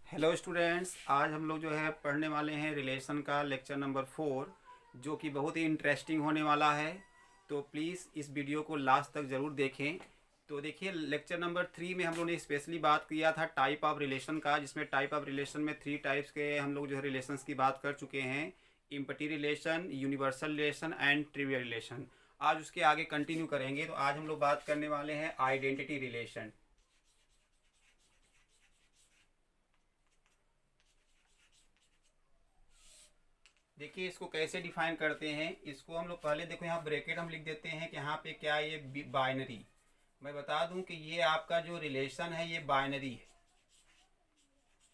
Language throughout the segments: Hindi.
हेलो स्टूडेंट्स, आज हम लोग जो है पढ़ने वाले हैं रिलेशन का लेक्चर नंबर 4, जो कि बहुत ही इंटरेस्टिंग होने वाला है। तो प्लीज़ इस वीडियो को लास्ट तक ज़रूर देखें। तो देखिए, लेक्चर नंबर 3 में हम लोग ने स्पेशली बात किया था टाइप ऑफ रिलेशन का, जिसमें टाइप ऑफ रिलेशन में 3 टाइप्स के हम लोग जो है रिलेशंस की बात कर चुके हैं। Empty relation, universal relation and trivial relation. आज उसके आगे कंटिन्यू करेंगे। तो आज हम लोग बात करने वाले हैं आइडेंटिटी रिलेशन। देखिए, इसको कैसे डिफाइन करते हैं। इसको हम लोग पहले देखो, यहाँ ब्रैकेट हम लिख देते हैं कि यहाँ पे क्या है, ये बाइनरी। मैं बता दूं कि ये आपका जो रिलेशन है ये बाइनरी है।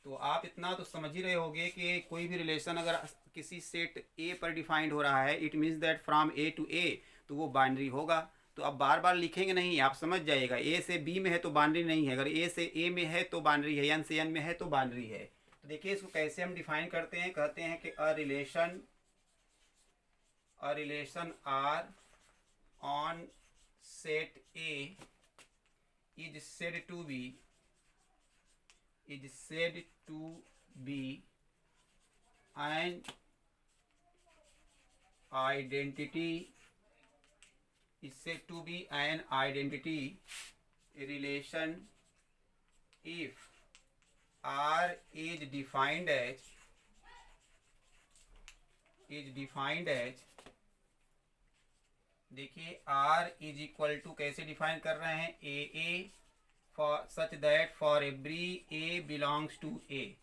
तो आप इतना तो समझ ही रहे होंगे कि कोई भी रिलेशन अगर किसी सेट ए पर डिफाइंड हो रहा है, it means that from A to A, तो वो बाइनरी होगा। तो अब बार बार लिखेंगे नहीं, आप समझ जाइएगा। ए से बी में है तो बाइनरी नहीं है, अगर ए से ए में है तो बाइनरी है, एन से एन में है तो बाइनरी है। तो देखिए, इसको कैसे हम डिफाइन करते हैं। कहते हैं कि a relation R on set A is said to be an identity relation if R is defined as देखिए, R इज इक्वल टू कैसे डिफाइन कर रहे हैं, A for such that for every A belongs to A.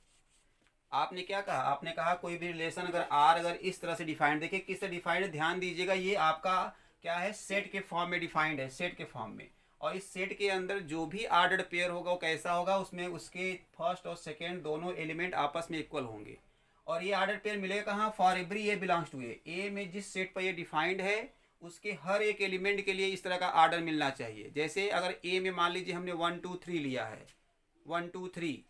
आपने क्या कहा, आपने कहा कोई भी रिलेशन अगर R अगर इस तरह से डिफाइंड, देखिए किससे डिफाइंड है, ध्यान दीजिएगा। ये आपका क्या है, सेट के फॉर्म में डिफाइंड है, सेट के फॉर्म में। और इस सेट के अंदर जो भी ऑर्डर्ड पेयर होगा वो कैसा होगा, उसमें उसके फर्स्ट और सेकेंड दोनों एलिमेंट आपस में इक्वल होंगे। और ये ऑर्डर पेयर मिलेगा कहाँ, for every A belongs to A में जिस सेट पर ये डिफाइंड है उसके हर एक एलिमेंट के लिए इस तरह का ऑर्डर मिलना चाहिए। जैसे अगर ए में मान लीजिए हमने 1 2 3 लिया है, 1 2 3,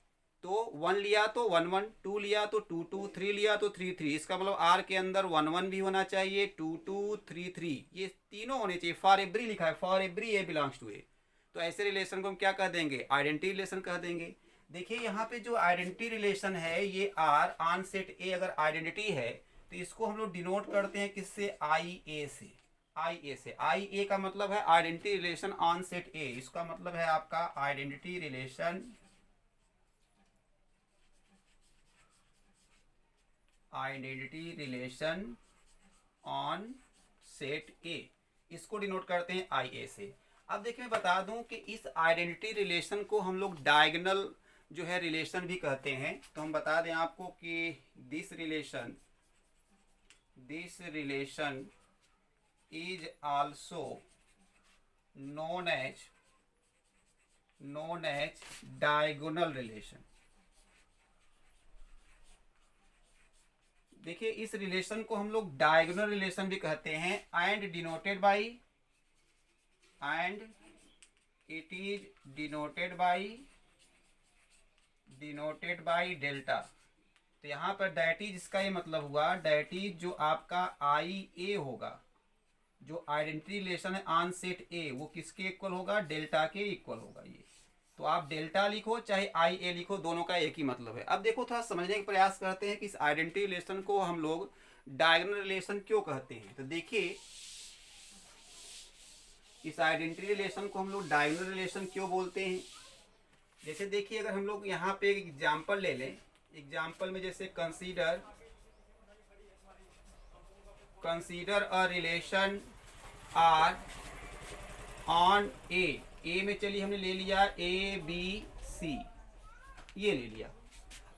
तो 1 लिया तो 1 1, 2 लिया तो 2 2, 3 लिया तो 3 3। इसका मतलब आर के अंदर 1 1 भी होना चाहिए, 2 2 3 3, ये तीनों होने चाहिए। फॉर एवरी लिखा है, for every A belongs to A. तो ऐसे रिलेशन को हम क्या कह देंगे, आइडेंटिटी रिलेशन कह देंगे। देखिए, यहाँ पे जो आइडेंटिटी रिलेशन है ये आर ऑन सेट ए अगर आइडेंटिटी है तो इसको हम लोग डिनोट करते हैं किससे, आई ए से। आई ए का मतलब है आइडेंटिटी रिलेशन ऑन सेट ए। इसका मतलब है आपका आइडेंटिटी रिलेशन ऑन सेट ए, इसको डिनोट करते हैं आई ए से। अब देखिए, मैं बता दूं कि इस आइडेंटिटी रिलेशन को हम लोग डायगोनल जो है रिलेशन भी कहते हैं। तो हम बता दें आपको कि this relation is also known as diagonal relation। देखिए, इस रिलेशन को हम लोग डायगोनल रिलेशन भी कहते हैं। And it is denoted by delta. तो यहाँ पर डैट इज, इसका ये मतलब हुआ डैट इज जो आपका आई ए होगा, जो आइडेंटिटी रिलेशन है ऑन सेट ए, वो किसके इक्वल होगा, डेल्टा के इक्वल होगा। ये तो आप डेल्टा लिखो चाहे आई ए लिखो, दोनों का एक ही मतलब है। अब देखो, थोड़ा समझने का प्रयास करते हैं कि इस आइडेंटिटी रिलेशन को हम लोग डायगोनल रिलेशन क्यों कहते हैं। तो देखिए, इस आइडेंटिटी रिलेशन को हम लोग डायगोनल रिलेशन क्यों बोलते हैं। जैसे देखिए, अगर हम लोग यहाँ पे एक एग्जाम्पल ले लें, एग्जाम्पल में जैसे consider a relation R on A में चलिए हमने ले लिया ए बी सी, ये ले लिया।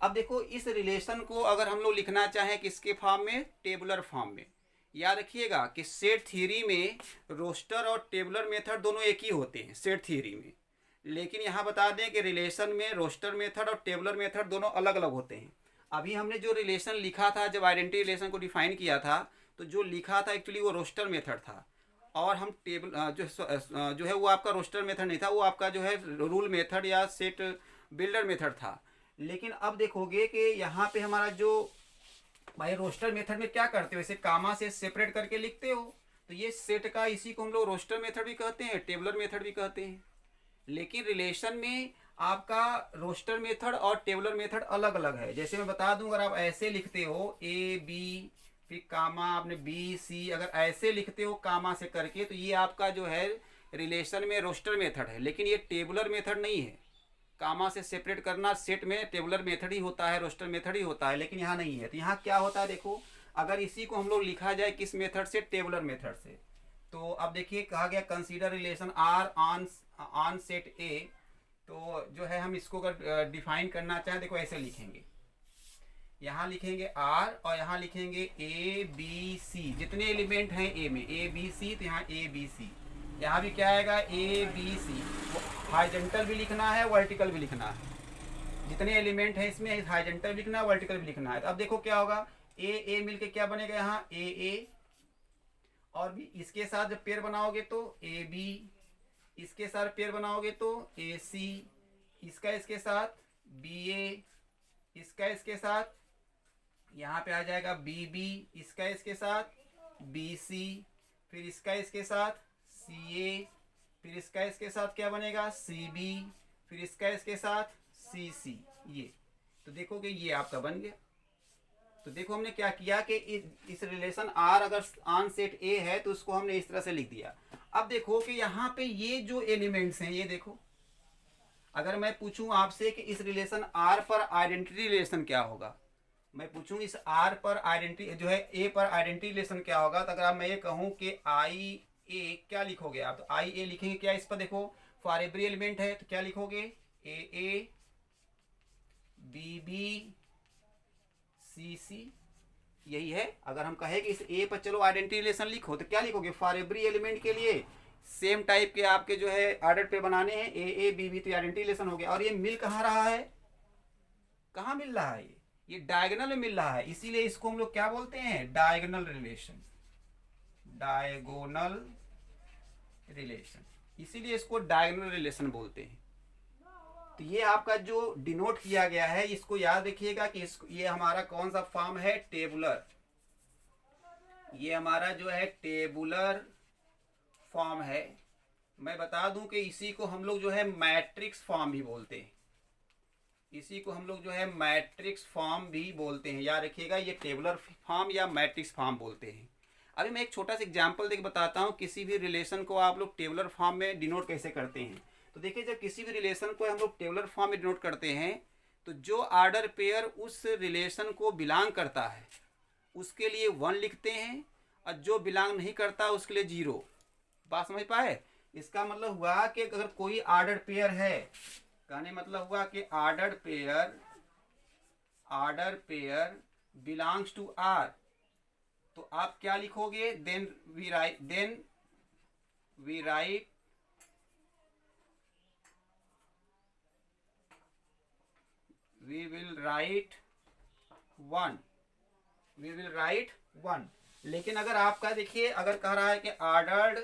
अब देखो, इस रिलेशन को अगर हम लोग लिखना चाहें किसके फॉर्म में, टेबुलर फॉर्म में। याद रखिएगा कि सेट थ्योरी में रोस्टर और टेबुलर मेथड दोनों एक ही होते हैं सेट थ्योरी में। लेकिन यहाँ बता दें कि रिलेशन में रोस्टर मेथड और टेबुलर मेथड दोनों अलग अलग होते हैं। अभी हमने जो रिलेशन लिखा था, जब आइडेंटिटी रिलेशन को डिफाइन किया था, तो जो लिखा था एक्चुअली वो रोस्टर मेथड था। और हम टेबल जो है वो आपका रोस्टर मेथड नहीं था, वो आपका जो है रूल मेथड या सेट बिल्डर मेथड था। लेकिन अब देखोगे कि यहाँ पे हमारा जो भाई रोस्टर मेथड में क्या करते हो, इसे कामा से सेपरेट करके लिखते हो। तो ये सेट का, इसी को हम लोग रोस्टर मेथड भी कहते हैं, टेबलर मेथड भी कहते हैं। लेकिन रिलेशन में आपका रोस्टर मेथड और टेबुलर मेथड अलग अलग है। जैसे मैं बता दूं, अगर आप ऐसे लिखते हो ए बी फिर कामा आपने बी सी, अगर ऐसे लिखते हो कामा से करके, तो ये आपका जो है रिलेशन में रोस्टर मेथड है, लेकिन ये टेबुलर मेथड नहीं है। कामा से सेपरेट करना सेट में टेबुलर मेथड ही होता है, रोस्टर मेथड ही होता है, लेकिन यहाँ नहीं है। तो यहाँ क्या होता है देखो, अगर इसी को हम लोग लिखा जाए किस मेथड से, टेबुलर मेथड से, तो अब देखिए कहा गया consider relation R on set A. तो जो है हम इसको अगर डिफाइन करना चाहें, देखो ऐसे लिखेंगे, यहाँ लिखेंगे आर और यहाँ लिखेंगे ए बी सी, जितने एलिमेंट हैं ए में, ए बी सी, तो यहाँ ए बी सी, यहाँ भी क्या आएगा ए बी सी। हाइजेंटल भी लिखना है, वर्टिकल भी लिखना है, जितने एलिमेंट हैं इसमें हाइजेंटल भी लिखना है, वर्टिकल भी लिखना है। तो अब देखो क्या होगा, ए मिलके क्या बनेगा यहाँ ए, और भी इसके साथ जब पेयर बनाओगे तो ए बी, इसके साथ पेयर बनाओगे तो ए सी, इसका इसके साथ बी ए, इसका इसके साथ यहाँ पे आ जाएगा बी बी, इसका इसके साथ बी सी, फिर इसका इसके साथ सी ए, फिर इसका इसके साथ क्या बनेगा सी बी, फिर इसका इसके साथ सी सी। ये तो देखो कि ये आपका बन गया। तो देखो हमने क्या किया कि इस रिलेशन आर अगर ऑन सेट ए है तो उसको हमने इस तरह से लिख दिया। अब देखो कि यहाँ पे ये जो एलिमेंट्स हैं, ये देखो, अगर मैं पूछूं आपसे कि इस रिलेशन आर पर आइडेंटिटी रिलेशन क्या होगा, मैं पूछूं इस आर पर आइडेंटिटी जो है ए पर आइडेंटिटी रिलेशन क्या होगा, तो अगर मैं ये कहूं कि आई ए, क्या लिखोगे आप, तो आई ए लिखेंगे क्या इस पर, देखो फॉर एवरी एलिमेंट है तो क्या लिखोगे ए बी बी सी सी, यही है। अगर हम कहें कि इस ए पर चलो आइडेंटिटी रिलेशन लिखो, तो क्या लिखोगे फॉर एवरी एलिमेंट के लिए सेम टाइप के आपके जो है ऑर्डर पे बनाने हैं, ए बी बी, तो आइडेंटिटी रिलेशन हो गया। और ये मिल कहाँ रहा है, कहाँ मिल रहा है, ये डायगोनल में मिल रहा है, इसीलिए इसको हम लोग क्या बोलते हैं, डायगोनल रिलेशन, डायगोनल रिलेशन, इसीलिए इसको डायगोनल रिलेशन बोलते हैं। तो ये आपका जो डिनोट किया गया है, इसको याद रखिएगा कि इसको, ये हमारा कौन सा फॉर्म है, टेबुलर, ये हमारा जो है टेबुलर फॉर्म है। मैं बता दूं कि इसी को हम लोग जो है मैट्रिक्स फॉर्म भी बोलते हैं, इसी को हम लोग जो है मैट्रिक्स फॉर्म भी बोलते हैं, याद रखिएगा, ये टेबुलर फॉर्म या मैट्रिक्स फॉर्म बोलते हैं। अभी मैं एक छोटा सा एग्जांपल देके बताता हूँ किसी भी रिलेशन को आप लोग टेबुलर फॉर्म में डिनोट कैसे करते हैं। तो देखिए, जब किसी भी रिलेशन को हम लोग टेबुलर फॉर्म में डिनोट करते हैं, तो जो ऑर्डर पेयर उस रिलेशन को बिलोंग करता है उसके लिए 1 लिखते हैं, और जो बिलोंग नहीं करता उसके लिए 0। बात समझ पाए, इसका मतलब हुआ कि अगर कोई ऑर्डर पेयर है, कहने मतलब हुआ कि order pair belongs to R, तो आप क्या लिखोगे, देन वी विल राइट 1। लेकिन अगर आपका देखिए, अगर कह रहा है कि ordered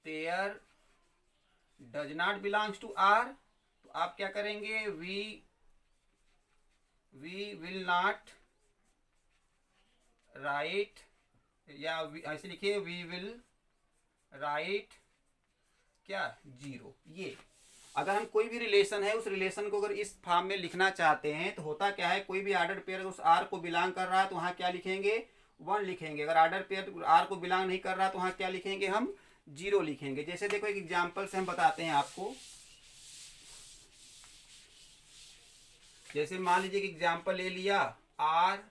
pair does not belongs to R, तो आप क्या करेंगे, वी विल नॉट राइट, या ऐसे लिखिए वी विल राइट क्या 0। ये अगर हम कोई भी रिलेशन है, उस रिलेशन को अगर इस फॉर्म में लिखना चाहते हैं, तो होता क्या है, कोई भी ऑर्डर पेयर उस आर को बिलोंग कर रहा है तो वहाँ क्या लिखेंगे, 1 लिखेंगे। अगर ऑर्डर पेयर आर को बिलोंग नहीं कर रहा तो वहाँ क्या लिखेंगे, हम 0 लिखेंगे। जैसे देखो एक एग्जाम्पल से हम बताते हैं आपको, जैसे मान लीजिए कि एग्जाम्पल ले लिया, R,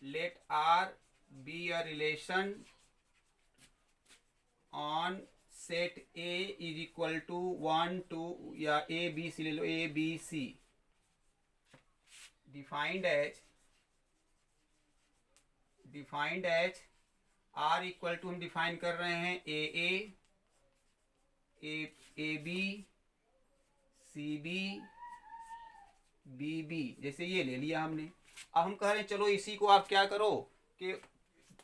let R be a relation on set A is equal to 1 2, या ए बी सी ले लो, A B C, defined as R equal to, हम डिफाइन कर रहे हैं ए बी सी बी, जैसे ये ले लिया हमने। अब हम कह रहे हैं चलो इसी को आप क्या करो कि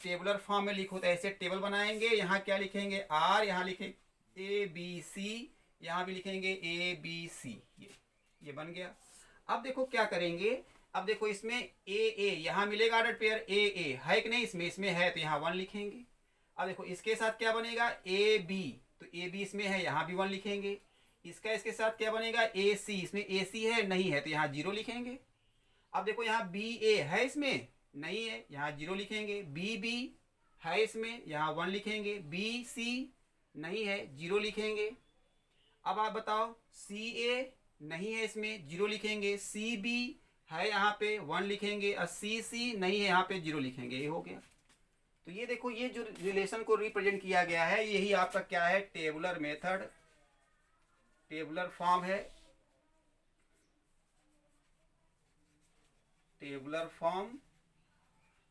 टेबुलर फॉर्म में लिखो, तो ऐसे टेबल बनाएंगे, यहाँ क्या लिखेंगे आर, यहाँ लिखेंगे ए बी सी, यहाँ भी लिखेंगे ए बी सी, ये बन गया। अब देखो क्या करेंगे, अब देखो इसमें ए यहाँ मिलेगा ऑर्डर पेयर ए है कि नहीं, इसमें है तो यहाँ 1 लिखेंगे। अब देखो इसके साथ क्या बनेगा ए बी, तो ए बी इसमें है, यहाँ भी 1 लिखेंगे। इसका इसके साथ क्या बनेगा, ए सी, इसमें ए सी है नहीं है तो यहाँ जीरो लिखेंगे। अब देखो यहाँ बी ए है इसमें नहीं है, यहाँ जीरो लिखेंगे। बी बी है इसमें, यहाँ वन लिखेंगे। बी सी नहीं है, जीरो लिखेंगे। अब आप बताओ सी ए नहीं है इसमें, जीरो लिखेंगे। सी बी है यहाँ पे, वन लिखेंगे। और सी सी नहीं है यहाँ पे, जीरो लिखेंगे। ये हो गया। तो ये देखो ये जो रिलेशन को रिप्रेजेंट किया गया है यही आपका क्या है, टेबुलर मेथड, टेबुलर फॉर्म है, टेबुलर फॉर्म,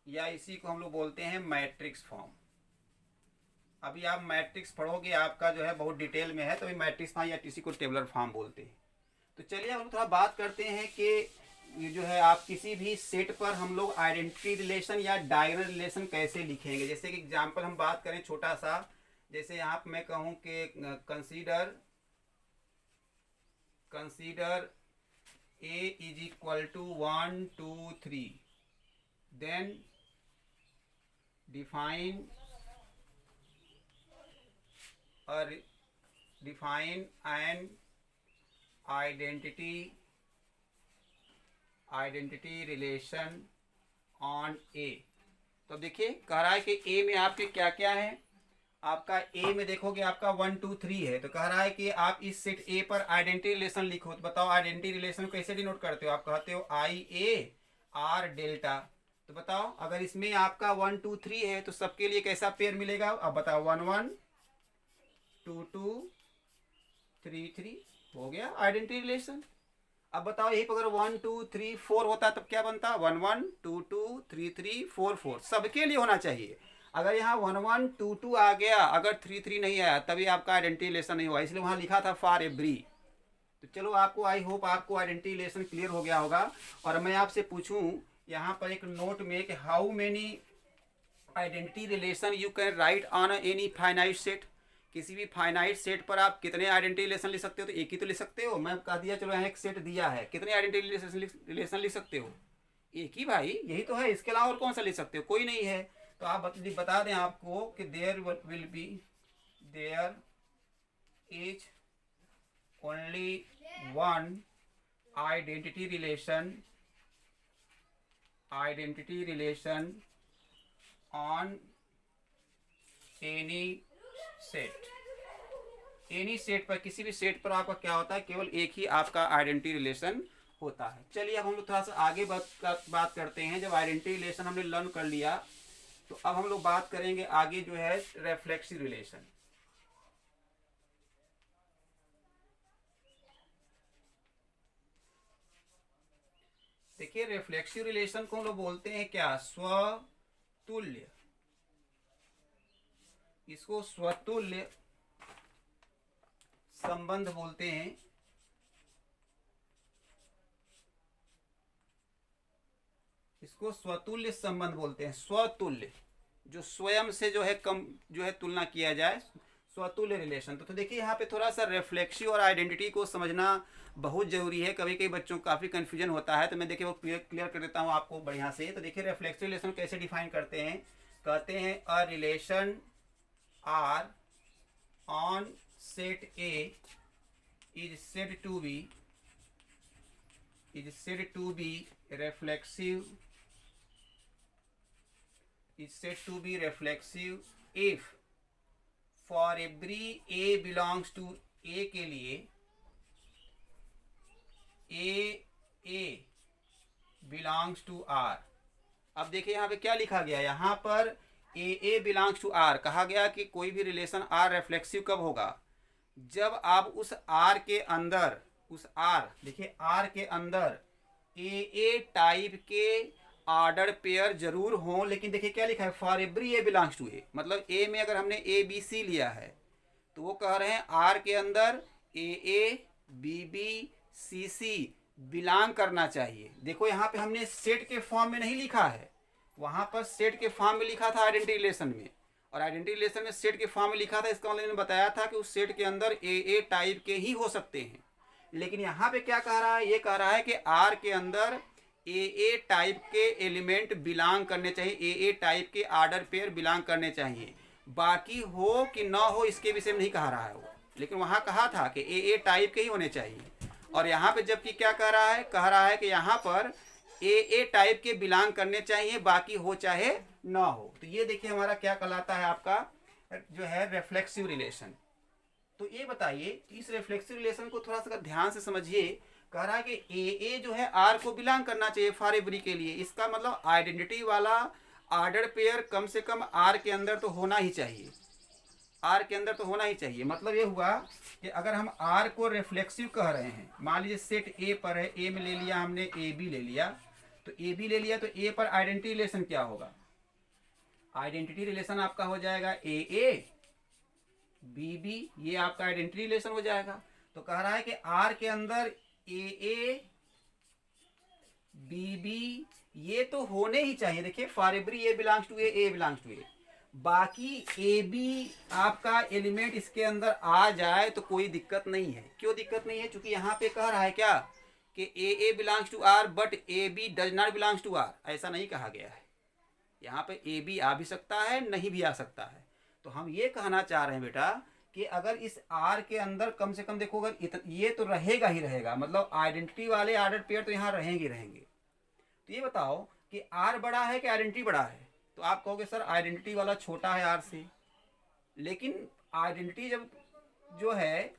या इसी को हम लोग बोलते हैं मैट्रिक्स फॉर्म। अभी आप मैट्रिक्स पढ़ोगे, आपका जो है बहुत डिटेल में है, तो मैट्रिक्स फॉर्म या इसी को टेबुलर फॉर्म बोलते हैं। तो चलिए हम थोड़ा बात करते हैं कि ये जो है आप किसी भी सेट पर हम लोग आइडेंटिटी रिलेशन या डायगोनल रिलेशन कैसे लिखेंगे। जैसे कि एग्जांपल हम बात करें छोटा सा, जैसे यहाँ पे मैं कहूँ कि consider A is equal to 1 2 3, then define an identity relation on A. तो देखिए कह रहा है कि ए में आपके क्या क्या है। आपका ए में देखोगे आपका 1 2 3 है, तो कह रहा है कि आप इस सेट ए पर आइडेंटिटी रिलेशन लिखो। तो बताओ आइडेंटिटी रिलेशन को कैसे डिनोट करते हो। आप कहते हो आई ए आर डेल्टा। तो बताओ अगर इसमें आपका 1 2 3 है तो सबके लिए कैसा पेयर मिलेगा। अब बताओ 1 1 2 2 3 3, हो गया आइडेंटिटी रिलेशन। अब बताओ यही पर अगर 1 2 3 4 होता तब क्या बनता, 1 1 2 2 3 3 4 4, सबके लिए होना चाहिए। अगर यहाँ 1 1 2 2 आ गया, अगर 3 3 नहीं आया तभी आपका आइडेंटिटी रिलेशन नहीं हुआ, इसलिए वहाँ लिखा था फॉर एवरी। तो चलो आपको आई होप आपको आइडेंटिटी रिलेशन क्लियर हो गया होगा। और मैं आपसे पूछूं यहाँ पर एक नोट में कि how many identity relation you can write on any finite set. किसी भी फाइनाइट सेट पर आप कितने आइडेंटिटी रिलेशन लिख सकते हो, तो एक ही तो लिख सकते हो। मैं कह दिया चलो यहाँ एक सेट दिया है, कितने आइडेंटिटी रिलेशन लिख सकते हो, एक ही भाई, यही तो है। इसके अलावा और कौन सा लिख सकते हो, कोई नहीं है। तो आप बता दें आपको कि there is only one identity relation on any set पर, किसी भी सेट पर आपका क्या होता है, केवल एक ही आपका आइडेंटिटी रिलेशन होता है। चलिए अब हम लोग थोड़ा सा आगे बात करते हैं। जब आइडेंटिटी रिलेशन हमने लर्न कर लिया तो अब हम लोग बात करेंगे आगे जो है रिफ्लेक्सिव रिलेशन। देखिए रिफ्लेक्सिव रिलेशन को हम लोग बोलते हैं क्या, स्वतुल्य। इसको स्वतुल्य संबंध बोलते हैं। इसको स्वतुल्य संबंध बोलते हैं। स्वतुल्य जो स्वयं से जो है कम जो है तुलना किया जाए, स्वतुल्य रिलेशन। तो देखिए यहाँ पे थोड़ा सा रिफ्लेक्सिव और आइडेंटिटी को समझना बहुत जरूरी है। कभी कभी बच्चों को काफ़ी कन्फ्यूजन होता है, तो मैं देखिए वो क्लियर कर देता हूँ आपको बढ़िया से। तो देखिए रिफ्लेक्सिव रिलेशन कैसे डिफाइन करते हैं, कहते हैं a relation R on set A is said to be reflexive if for every a belongs to a के लिए a belongs to r। अब देखिए यहाँ पे क्या लिखा गया, यहाँ पर a belongs to r कहा गया कि कोई भी रिलेशन r रिफ्लेक्सिव कब होगा, जब आप उस r के अंदर, उस r देखिए r के अंदर ए टाइप के ऑर्डर पेयर जरूर हो। लेकिन देखिए क्या लिखा है, for every A belongs to A, मतलब ए में अगर हमने ए बी सी लिया है तो वो कह रहे हैं आर के अंदर a b b c c belong करना चाहिए। देखो यहाँ पे हमने सेट के फॉर्म में नहीं लिखा है, वहाँ पर सेट के फॉर्म में लिखा था आइडेंटिटी रिलेशन में, और आइडेंटिटी रिलेशन में सेट के फॉर्म में लिखा था। इसका मतलब मैंने बताया था कि उस सेट के अंदर ए टाइप के ही हो सकते हैं। लेकिन यहाँ पे क्या कह रहा है, ये कह रहा है कि आर के अंदर ए टाइप के एलिमेंट बिलोंग करने चाहिए, ए टाइप के ऑर्डर पेयर बिलोंग करने चाहिए। बाकी हो कि ना हो इसके विषय में नहीं कह रहा है वो, लेकिन वहाँ कहा था कि ए टाइप के ही होने चाहिए, और यहाँ पे जबकि क्या कह रहा है कि यहाँ पर ए टाइप के बिलोंग करने चाहिए, बाकी हो चाहे ना हो। तो ये देखिए हमारा क्या कहलाता है, आपका जो है रिफ्लेक्सिव रिलेशन। तो ये बताइए इस रिफ्लेक्सिव रिलेशन को थोड़ा सा ध्यान से समझिए। कह रहा है कि ए जो है आर को बिलोंग करना चाहिए फॉर एवरी के लिए। इसका मतलब आइडेंटिटी वाला ऑर्डर पेयर कम से कम आर के अंदर तो होना ही चाहिए, आर के अंदर तो होना ही चाहिए। मतलब ये हुआ कि अगर हम आर को रिफ्लेक्सिव कह रहे हैं, मान लीजिए सेट ए पर है, ए में ले लिया हमने, ए बी ले लिया, तो ए बी ले लिया, तो ए पर आइडेंटिटी रिलेशन क्या होगा, आइडेंटिटी रिलेशन आपका हो जाएगा ए बी बी, ये आपका आइडेंटिटी रिलेशन हो जाएगा। तो कह रहा है कि आर के अंदर ए बी बी ये तो होने ही चाहिए। देखिए for every A belongs to A belongs to A, बाकी ए बी आपका एलिमेंट इसके अंदर आ जाए तो कोई दिक्कत नहीं है। क्यों दिक्कत नहीं है, क्योंकि यहाँ पे कह रहा है क्या कि A belongs to R but A B does not belongs to R, ऐसा नहीं कहा गया है। यहाँ पे ए बी आ भी सकता है, नहीं भी आ सकता है। तो हम ये कहना चाह रहे हैं बेटा कि अगर इस आर के अंदर कम से कम देखो, अगर ये तो रहेगा ही रहेगा, मतलब आइडेंटिटी वाले ऑर्डर पेयर तो यहाँ रहेंगे रहेंगे। तो ये बताओ कि आर बड़ा है कि आइडेंटिटी बड़ा है, तो आप कहोगे सर आइडेंटिटी वाला छोटा है आर से, लेकिन आइडेंटिटी जब जो है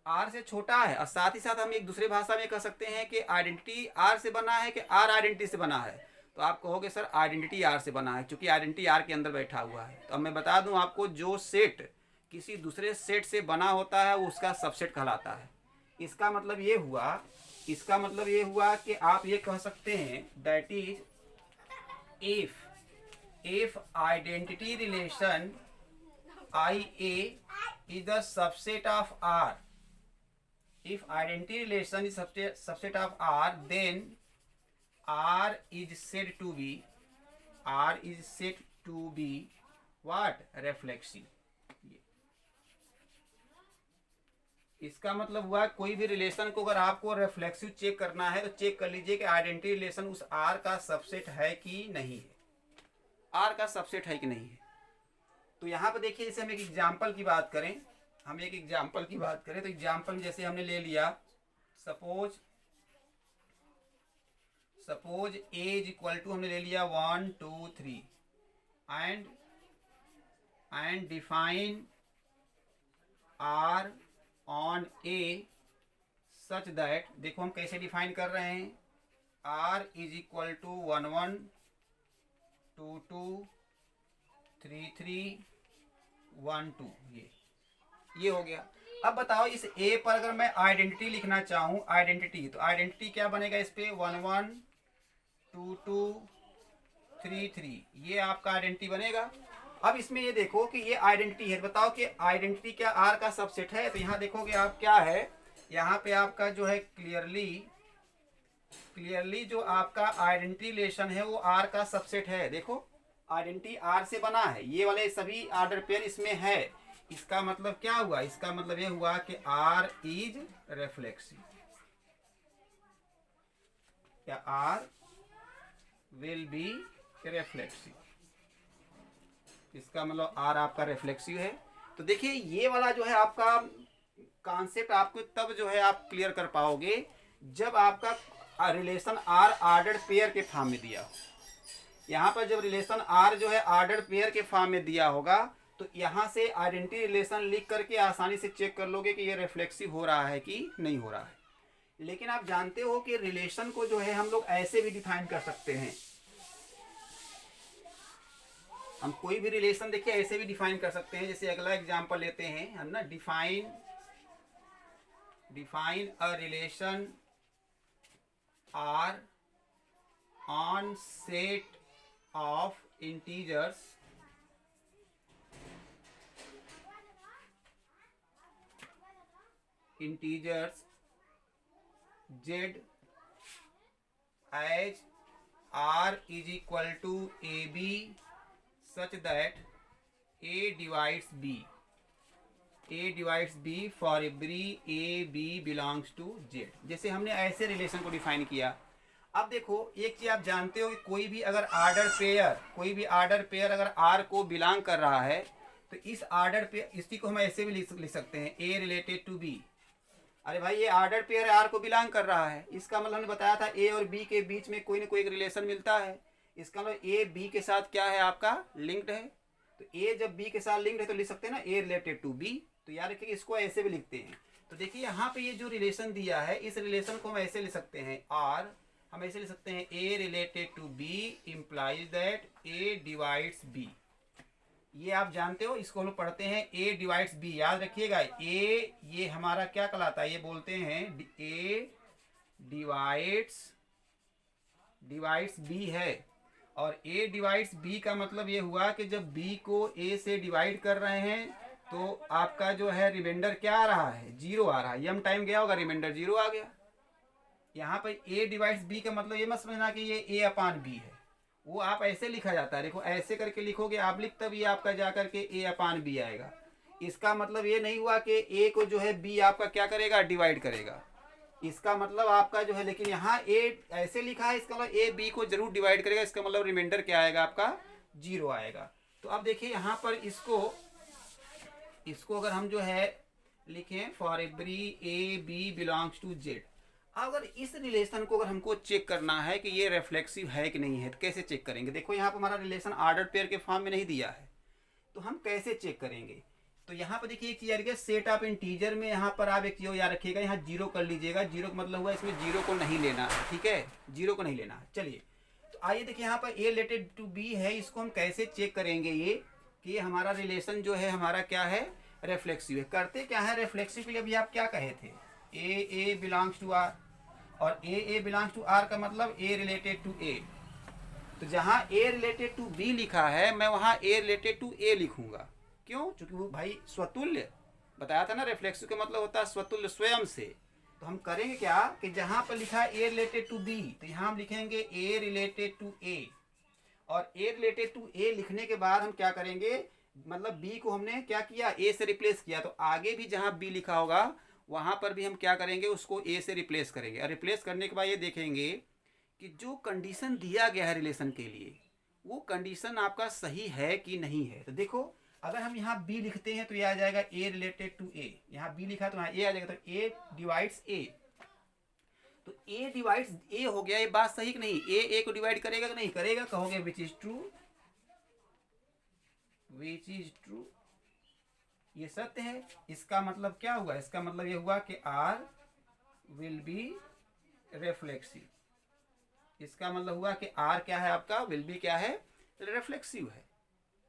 आर से छोटा है, और साथ ही साथ हम एक दूसरे भाषा में कह सकते हैं कि आइडेंटिटी आर से बना है कि आर आइडेंटिटी से बना है, तो आप कहोगे सर आइडेंटिटी आर से बना है, क्योंकि आइडेंटिटी आर के अंदर बैठा हुआ है। तो अब मैं बता दूं आपको, जो सेट किसी दूसरे सेट से बना होता है वो उसका सबसेट कहलाता है। इसका मतलब ये हुआ कि आप ये कह सकते हैं that is if identity relation I A is the subset of R, if identity relation is subset of R, then R is said to be what, reflexive। इसका मतलब हुआ कोई भी रिलेशन को अगर आपको रिफ्लेक्सिव चेक करना है तो चेक कर लीजिए कि आइडेंटिटी रिलेशन उस R का सबसेट है कि नहीं है, R का सबसेट है कि नहीं है। तो यहाँ पर देखिए, जैसे हम एक एग्जाम्पल की बात करें, तो एग्जाम्पल जैसे हमने ले लिया, suppose A is equal to हमने ले लिया 1 2 3 and define R on A such that, देखो हम कैसे डिफाइन कर रहे हैं, आर इज इक्वल टू 1 1 2 2 3 3 1 2, ये हो गया। अब बताओ इस ए पर अगर मैं आइडेंटिटी लिखना चाहूँ, आइडेंटिटी, तो आइडेंटिटी क्या बनेगा इस पे, 1 1 2 2 3 3, ये आपका आइडेंटिटी बनेगा। अब इसमें ये देखो कि ये आइडेंटिटी है, बताओ कि आइडेंटिटी क्या आर का सबसेट है। तो यहाँ देखोगे आप क्या है, यहाँ पे आपका जो है क्लियरली जो आपका आइडेंटिटी रिलेशन है वो आर का सबसेट है। देखो आइडेंटिटी आर से बना है, ये वाले सभी ऑर्डर पेयर इसमें है। इसका मतलब क्या हुआ, इसका मतलब ये हुआ कि आर इज रिफ्लेक्सिव, या आर विल बी रिफ्लेक्सिव, इसका मतलब आर आपका रिफ्लेक्सिव है। तो देखिए ये वाला जो है आपका कॉन्सेप्ट आपको तब जो है आप क्लियर कर पाओगे जब आपका रिलेशन आर ऑर्डर्ड पेयर के फॉर्म में दिया हो। यहाँ पर जब रिलेशन आर जो है ऑर्डर्ड पेयर के फॉर्म में दिया होगा तो यहाँ से आइडेंटिटी रिलेशन लिख करके आसानी से चेक कर लोगे कि ये रिफ्लेक्सिव हो रहा है कि नहीं हो रहा है। लेकिन आप जानते हो कि रिलेशन को जो है हम लोग ऐसे भी डिफाइन कर सकते हैं, हम कोई भी रिलेशन देखिए ऐसे भी डिफाइन कर सकते हैं। जैसे अगला एग्जांपल लेते हैं हम ना, define a relation R on set of integers z as r is equal to ab such that a divides b for every a b belongs to z। जैसे हमने ऐसे रिलेशन को डिफाइन किया। अब देखो एक चीज आप जानते हो कि कोई भी ऑर्डर पेयर अगर r को बिलोंग कर रहा है तो इस ऑर्डर पे इसी को हम ऐसे भी लिख सकते हैं ए रिलेटेड टू बी। अरे भाई ये ऑर्डर पेयर आर को बिलोंग कर रहा है, इसका मतलब हमने बताया था ए और बी के बीच में कोई ना कोई एक रिलेशन मिलता है। इसका मतलब ए बी के साथ क्या है आपका लिंक्ड है। तो ए जब बी के साथ लिंक्ड है तो लिख सकते हैं ना ए रिलेटेड टू बी। तो याद रखिए इसको ऐसे भी लिखते हैं। तो देखिए यहाँ पे ये जो रिलेशन दिया है इस रिलेशन को हम ऐसे लिख सकते हैं आर, हम ऐसे लिख सकते हैं A related to B implies that A divides B. ये आप जानते हो, इसको हम लोग पढ़ते हैं ए डिवाइड्स बी। याद रखिएगा ए ये हमारा क्या कहलाता है, ये बोलते हैं ए डिवाइड्स बी है। और ए डिवाइड्स बी का मतलब ये हुआ कि जब बी को ए से डिवाइड कर रहे हैं तो आपका जो है रिमाइंडर क्या आ रहा है, जीरो आ रहा है। यम टाइम गया होगा, रिमाइंडर जीरो आ गया। यहाँ पर ए डिवाइड्स बी का मतलब ये मत समझना कि ये ए अपान बी है, वो आप ऐसे लिखा जाता है। देखो ऐसे करके लिखोगे आप लिख, तब ये आपका जा करके ए अपान बी आएगा। इसका मतलब ये नहीं हुआ कि ए को जो है बी आपका क्या करेगा, डिवाइड करेगा। इसका मतलब आपका जो है, लेकिन यहाँ ए ऐसे लिखा है, इसका मतलब ए बी को जरूर डिवाइड करेगा। इसका मतलब रिमाइंडर क्या आएगा आपका, जीरो आएगा। तो अब देखिए यहाँ पर इसको अगर हम जो है लिखें for every a b belongs to Z. अगर इस रिलेशन को अगर हमको चेक करना है कि ये रिफ्लेक्सिव है कि नहीं है, तो कैसे चेक करेंगे। देखो यहाँ पर हमारा रिलेशन ऑर्डर पेयर के फॉर्म में नहीं दिया है, तो हम कैसे चेक करेंगे। तो यहाँ पर देखिए एक चीज आ रही है सेट ऑफ इंटीजर में। यहाँ पर आप एक चीज याद रखिएगा, यहाँ जीरो कर लीजिएगा। जीरो का मतलब हुआ इसमें जीरो को नहीं लेना है, ठीक है, जीरो को नहीं लेना है। चलिए तो आइए देखिए यहाँ पर ए रिलेटेड टू बी है, इसको हम कैसे चेक करेंगे ये कि हमारा रिलेशन जो है हमारा क्या है, रिफ्लेक्सिव है। करते क्या है रिफ्लेक्सिव के लिए, अभी आप क्या कहे थे, ए बिलोंग्स टू आर। और ए बिलोंग्स टू आर का मतलब ए रिलेटेड टू ए। तो जहाँ ए रिलेटेड टू बी लिखा है मैं वहाँ ए रिलेटेड टू ए लिखूंगा। क्यों, चूंकि वो भाई स्वतुल्य बताया था ना, रिफ्लेक्सिव का मतलब होता है स्वतुल्य, स्वयं से। तो हम करेंगे क्या कि जहाँ पर लिखा है ए रिलेटेड टू बी, तो यहाँ हम लिखेंगे ए रिलेटेड टू ए। और ए रिलेटेड टू ए लिखने के बाद हम क्या करेंगे, मतलब बी को हमने क्या किया, ए से रिप्लेस किया। तो आगे भी जहाँ बी लिखा होगा वहाँ पर भी हम क्या करेंगे, उसको ए से रिप्लेस करेंगे। और रिप्लेस करने के बाद ये देखेंगे कि जो कंडीशन दिया गया है रिलेशन के लिए, वो कंडीशन आपका सही है कि नहीं है। तो देखो अगर हम यहाँ बी लिखते हैं तो ये आ जाएगा ए रिलेटेड टू ए। यहाँ बी लिखा तो यहाँ ए आ जाएगा, तो ए डिवाइड्स ए। तो ए डिवाइड्स ए हो गया, ये बात सही कि नहीं, ए को डिवाइड करेगा कि नहीं करेगा, कहोगे which is true, which is true, ये सत्य है। इसका मतलब क्या हुआ, इसका मतलब ये हुआ कि आर विल बी रिफ्लेक्सिव। इसका मतलब हुआ कि आर क्या है आपका, विल बी क्या है, रिफ्लेक्सिव है।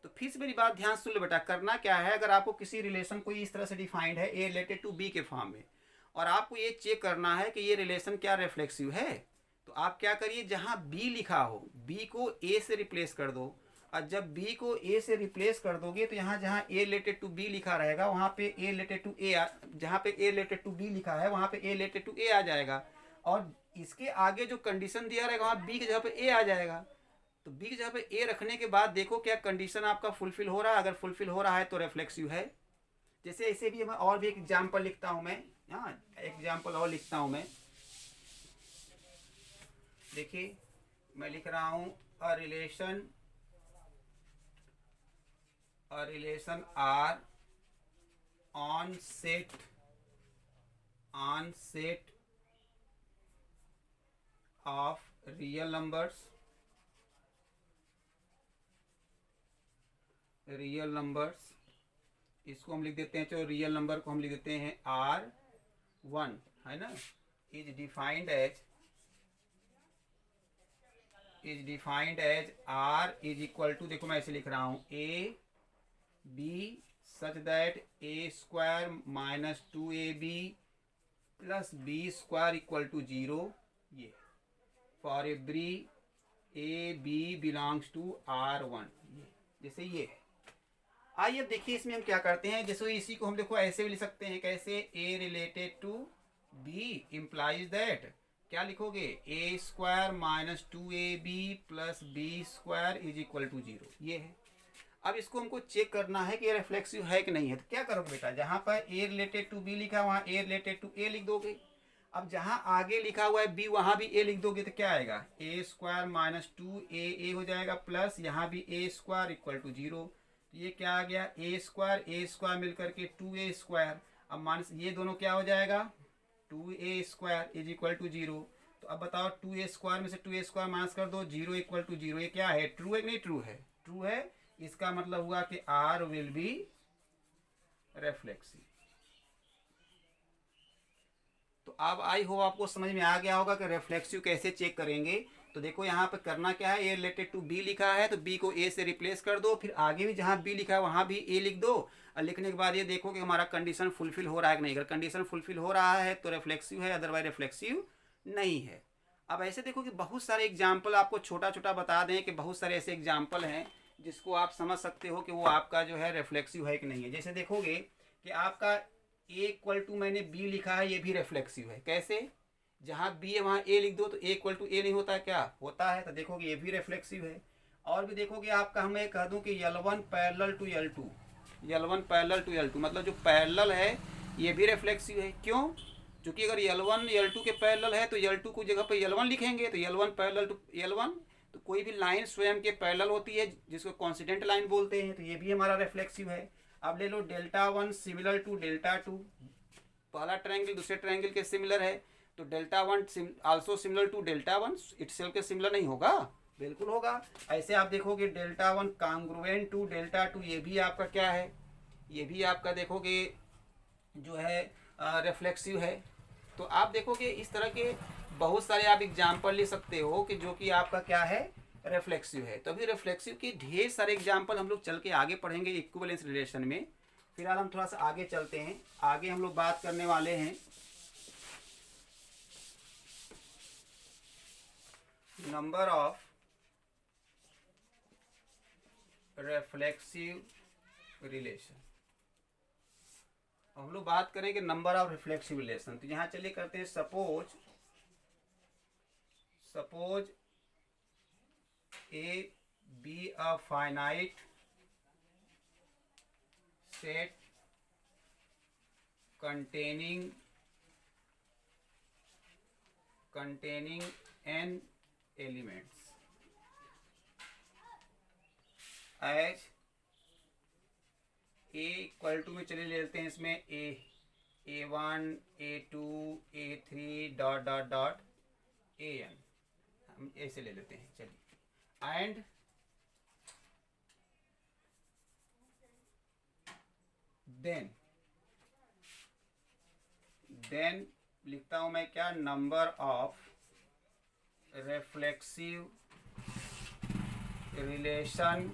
तो फिर से मेरी बात ध्यान सुन लो बेटा, करना क्या है, अगर आपको किसी रिलेशन को इस तरह से डिफाइंड है ए रिलेटेड टू बी के फॉर्म में, और आपको ये चेक करना है कि ये रिलेशन क्या रिफ्लेक्सिव है, तो आप क्या करिए, जहां बी लिखा हो बी को ए से रिप्लेस कर दो। और जब बी को ए से रिप्लेस कर दोगे तो यहाँ जहाँ ए रिलेटेड टू बी लिखा रहेगा वहाँ पे ए रिलेटेड टू ए, जहाँ पे ए रिलेटेड टू बी लिखा है वहाँ पे ए रिलेटेड टू ए आ जाएगा। और इसके आगे जो कंडीशन दिया रहेगा वहाँ बी के जगह पे ए आ जाएगा। तो बी की जगह पे ए रखने के बाद देखो क्या कंडीशन आपका फुलफिल हो रहा है। अगर फुलफिल हो रहा है तो रिफ्लेक्सिव है। जैसे ऐसे भी मैं और भी एक एग्जाम्पल लिखता हूँ मैं, हाँ एग्जाम्पल और लिखता हूँ मैं। देखिए मैं लिख रहा हूँ a relation R on set of real numbers, इसको हम लिख देते हैं, चलो रियल नंबर को हम लिख देते हैं R1 है ना, is defined as R is equal to, देखो मैं ऐसे लिख रहा हूँ a b such that a square minus 2ab plus B square equal to 0। ये for every a b belongs to R1, ये जैसे ये है। आइए अब देखिए इसमें हम क्या करते हैं, जैसे इसी को हम देखो ऐसे भी लिख सकते हैं, कैसे A related to B implies that, क्या लिखोगे, A square minus 2ab plus B square is equal to 0, ये है। अब इसको हमको चेक करना है कि ये रिफ्लेक्सिव है कि नहीं है। तो क्या करोगे बेटा, जहाँ पर ए रिलेटेड टू बी लिखा है वहाँ ए रिलेटेड टू ए लिख दोगे। अब जहाँ आगे लिखा हुआ है बी वहाँ भी ए लिख दोगे, तो क्या आएगा, ए स्क्वायर माइनस 2a हो जाएगा प्लस यहाँ भी ए स्क्वायर इक्वल टू 0। तो ये क्या आ गया, ए स्क्वायर मिल करके 2a²। अब मान ये दोनों क्या हो जाएगा, 2a² इज इक्वल टू 0। तो अब बताओ 2a² में से 2a² माइनस कर दो, 0 इक्वल टू 0। ये क्या है, ट्रू है कि नहीं ट्रू है, ट्रू है। इसका मतलब हुआ कि R विल बी रिफ्लेक्सिव। तो अब आई हो आपको समझ में आ गया होगा कि रिफ्लेक्सिव कैसे चेक करेंगे। तो देखो यहाँ पे करना क्या है, ए रिलेटेड टू बी लिखा है तो बी को ए से रिप्लेस कर दो, फिर आगे भी जहाँ बी लिखा है वहाँ भी ए लिख दो, और लिखने के बाद ये देखो कि हमारा कंडीशन फुलफिल हो रहा है कि नहीं। अगर कंडीशन फुलफिल हो रहा है तो रिफ्लेक्सिव है, अदरवाइज रिफ्लेक्सिव नहीं है। अब ऐसे देखो कि बहुत सारे एग्जाम्पल आपको छोटा छोटा बता दें कि बहुत सारे ऐसे एग्जाम्पल हैं जिसको आप समझ सकते हो कि वो आपका जो है रिफ्लेक्सिव है कि नहीं है। जैसे देखोगे कि आपका ए इक्वल टू मैंने बी लिखा है, ये भी रिफ्लेक्सिव है। कैसे, जहाँ बी है वहाँ ए लिख दो, तो ए इक्वल टू ए नहीं होता, क्या होता है। तो देखोगे ये भी रिफ्लेक्सिव है। और भी देखोगे आपका, हम ये कह दूँ कि L1 parallel to L2, L1 parallel to L2 मतलब जो पैरेलल है ये भी रिफ्लेक्सिव है। क्यों, क्योंकि अगर L1 L2 के पैरेलल है तो L2 को जगह पे L1 लिखेंगे, तो L1 पैरेलल टू L1। तो कोई भी लाइन स्वयं के पैरेलल होती है जिसको कॉन्सिडेंट लाइन बोलते हैं, तो ये भी हमारा रिफ्लेक्सिव है। अब ले लो Δ1 सिमिलर टू Δ2, पहला ट्रायंगल दूसरे ट्रायंगल के सिमिलर है, तो Δ1 आल्सो सिमिलर टू Δ1 इटसेल्फ के सिमिलर नहीं होगा, बिल्कुल होगा। ऐसे आप देखोगे Δ1 कॉन्ग्रुएंट टू Δ2, ये भी आपका क्या है, ये भी आपका देखोगे जो है रिफ्लेक्सिव है। तो आप देखोगे इस तरह के बहुत सारे आप एग्जाम्पल ले सकते हो कि जो कि आपका क्या है, रिफ्लेक्सिव है। तो अभी रिफ्लेक्सिव की ढेर सारे एग्जाम्पल हम लोग चल के आगे पढ़ेंगे इक्विवेलेंस रिलेशन में। फिलहाल हम थोड़ा सा आगे चलते हैं, आगे हम लोग बात करने वाले हैं नंबर ऑफ रिफ्लेक्सिव रिलेशन। हम लोग बात करेंगे नंबर ऑफ रिफ्लेक्सिव रिलेशन। तो यहाँ चलिए करते हैं, suppose a be a finite set containing n elements as a equal to में चलिए ले लेते हैं इसमें a1 a2 a3 dot dot dot an, हम ऐसे ले लेते हैं चलिए। एंड देन लिखता हूं मैं क्या, number of reflexive relation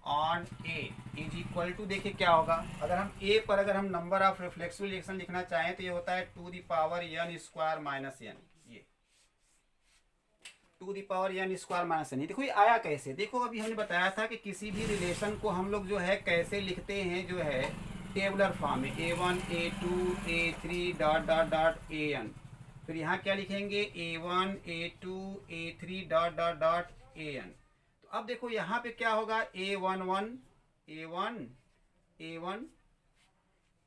on A is equal to, देखिए क्या होगा, अगर हम ए पर अगर हम नंबर ऑफ रिफ्लेक्सिव रिलेशन लिखना चाहें तो ये होता है two the power n square minus n। ये two the power n square minus n, देखो ये आया कैसे। देखो अभी हमने बताया था कि किसी भी रिलेशन को हम लोग जो है कैसे लिखते हैं, जो है टेबुलर फॉर्म में a1 a2 a3 dot dot dot an। फिर यहाँ क्या लिखेंगे, a1 a2 a3 dot dot dot an। तो अब देखो यहाँ पे क्या होगा, a11 a1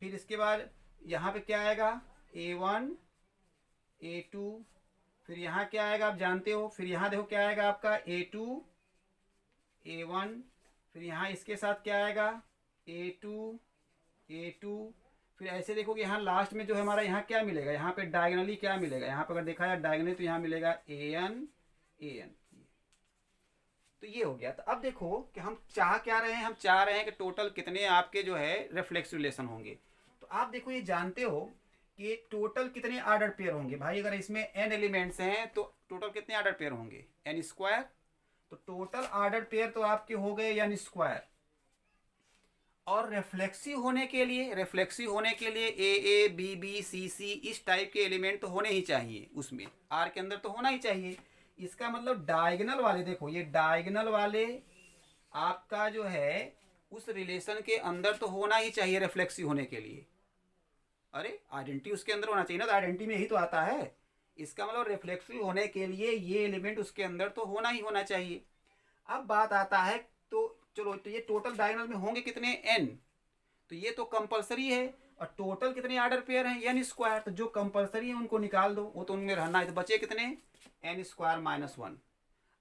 फिर इसके बाद यहाँ पे क्या आएगा, a1 a2, फिर यहाँ क्या आएगा आप जानते हो, फिर यहाँ देखो क्या आएगा आपका a2 a1, फिर यहाँ इसके साथ क्या आएगा a2 फिर ऐसे देखोगे यहाँ लास्ट में जो है हमारा यहाँ क्या मिलेगा, यहाँ पे डायगनली क्या मिलेगा, यहाँ पे अगर देखा जाए डायगनली तो यहाँ मिलेगा an। तो ये हो गया। तो अब देखो कि हम चाह क्या रहे हैं, हम चाह रहे हैं कि टोटल कितने आपके जो है रिफ्लेक्सिव रिलेशन होंगे। तो आप देखो ये जानते हो कि टोटल कितने ऑर्डर पेयर होंगे भाई, अगर इसमें n एलिमेंट्स हैं तो टोटल कितने ऑर्डर पेयर होंगे, n स्क्वायर। तो टोटल ऑर्डर पेयर तो आपके हो गए n स्क्वायर। और रिफ्लेक्सिव होने के लिए ए बी बी सी सी इस टाइप के एलिमेंट तो होने ही चाहिए, उसमें आर के अंदर तो होना ही चाहिए। इसका मतलब डायगोनल वाले, देखो ये डायगोनल वाले आपका जो है उस रिलेशन के अंदर तो होना ही चाहिए रिफ्लेक्सिव होने के लिए। अरे आइडेंटिटी उसके अंदर होना चाहिए ना, तो आइडेंटिटी में ही तो आता है। इसका मतलब रिफ्लेक्सिव होने के लिए ये एलिमेंट उसके अंदर तो होना ही होना चाहिए। अब बात आता है, तो चलो तो ये टोटल डायगोनल में होंगे कितने, n, तो ये तो कंपलसरी है। और टोटल कितने ऑर्डर पेयर हैं, n स्क्वायर, तो जो कंपलसरी है उनको निकाल दो, वो तो उनमें रहना है। तो बचे कितने, n स्क्वायर -1।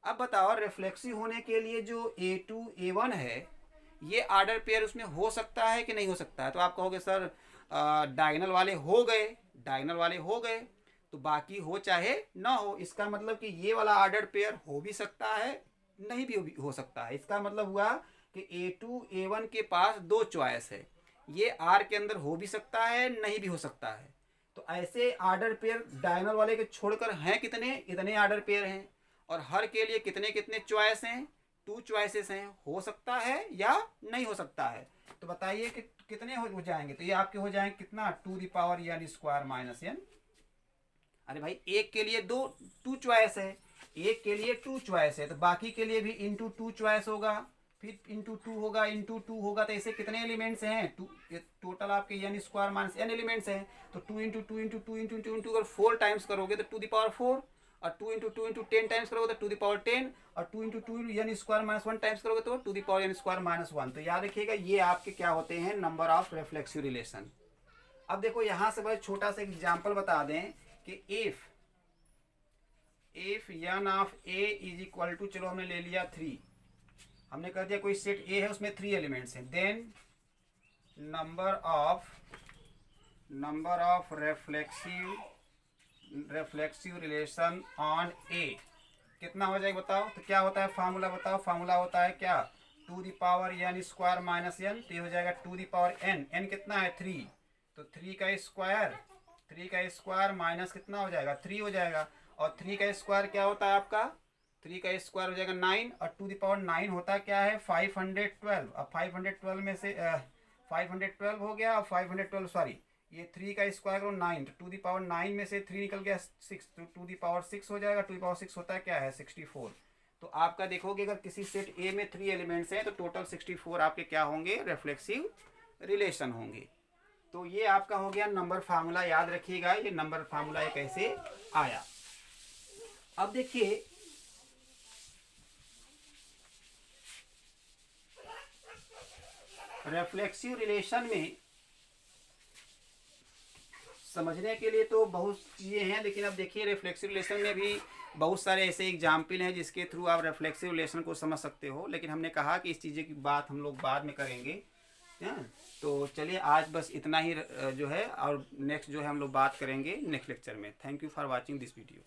अब बताओ रिफ्लेक्सिव होने के लिए जो a2 a1 है, ये ऑर्डर पेयर उसमें हो सकता है कि नहीं हो सकता है। तो आप कहोगे सर डायगोनल वाले हो गए, डायगोनल वाले हो गए तो बाकी हो चाहे ना हो, इसका मतलब कि ये वाला ऑर्डर पेयर हो भी सकता है, नहीं भी हो सकता है। इसका मतलब हुआ कि A2 A1 के पास दो चॉइस है, ये आर के अंदर हो भी सकता है, नहीं भी हो सकता है। तो ऐसे ऑर्डर पेयर डायगोनल वाले के छोड़कर हैं कितने, इतने ऑर्डर पेयर हैं, और हर के लिए कितने कितने चॉइस हैं, 2 चॉइसेस हैं, हो सकता है या नहीं हो सकता है। तो बताइए कि कितने हो जाएंगे। तो ये आपके हो जाएंगे कितना, two the power n square minus n। अरे भाई एक के लिए दो 2 चॉइस है, एक के लिए 2 चॉइस है, तो बाकी के लिए भी इंटू 2 चॉइस होगा, फिर इंटू 2 होगा, इंटू 2 होगा। तो ऐसे कितने एलिमेंट्स हैं, टोटल आपके n square minus n elements हैं। तो 2 इंटू 2 इंटू 2 इंटू 2 इंटू, अगर 4 टाइम्स करोगे तो टू द पावर 4, और 2 इंटू 2 इंटू 10 टाइम्स करोगे तो टू द पावर 10, और 2 into 2 n square minus 1 times करोगे तो two the power n square minus 1। तो याद रखिएगा ये आपके क्या होते हैं, नंबर ऑफ रिफ्लेक्सिव रिलेशन। अब देखो यहाँ से बस छोटा सा एग्जाम्पल बता दें कि if n of a is equal to, चलो हमने ले लिया 3, हमने कर दिया कोई सेट A है उसमें 3 एलिमेंट्स हैं, then number of reflexive relation on A कितना हो जाएगा बताओ। तो क्या होता है फार्मूला बताओ, फार्मूला होता है क्या, two the power n square minus n, तो ये हो जाएगा टू द पावर n कितना है 3, तो 3 का स्क्वायर माइनस कितना हो जाएगा 3 हो जाएगा, और 3 का स्क्वायर क्या होता है आपका, 3 का स्क्वायर हो जाएगा 9, और टू द पावर 9 होता क्या है 512। अब 512 में से 512 हो गया, और 512 सॉरी ये 3 का स्क्वायर करो 9, तो टू द पावर 9 में से 3 निकल गया 6, तो टू द पावर 6 हो जाएगा, टू द पावर 6 होता है क्या है 64। तो आपका देखोगे अगर किसी सेट ए में 3 एलिमेंट्स हैं तो टोटल 64 आपके क्या होंगे, रिफ्लेक्सिव रिलेशन होंगे। तो ये आपका हो गया नंबर फार्मूला, याद रखिएगा ये नंबर फार्मूला ये कैसे आया। अब देखिए रिफ्लेक्सिव रिलेशन में समझने के लिए तो बहुत चीज़ें हैं, लेकिन अब देखिए रिफ्लेक्सिव रिलेशन में भी बहुत सारे ऐसे एग्जाम्पल हैं जिसके थ्रू आप रिफ्लेक्सिव रिलेशन को समझ सकते हो, लेकिन हमने कहा कि इस चीज़ें की बात हम लोग बाद में करेंगे। तो चलिए आज बस इतना ही जो है, और नेक्स्ट जो है हम लोग बात करेंगे नेक्स्ट लेक्चर में। Thank you for watching this video.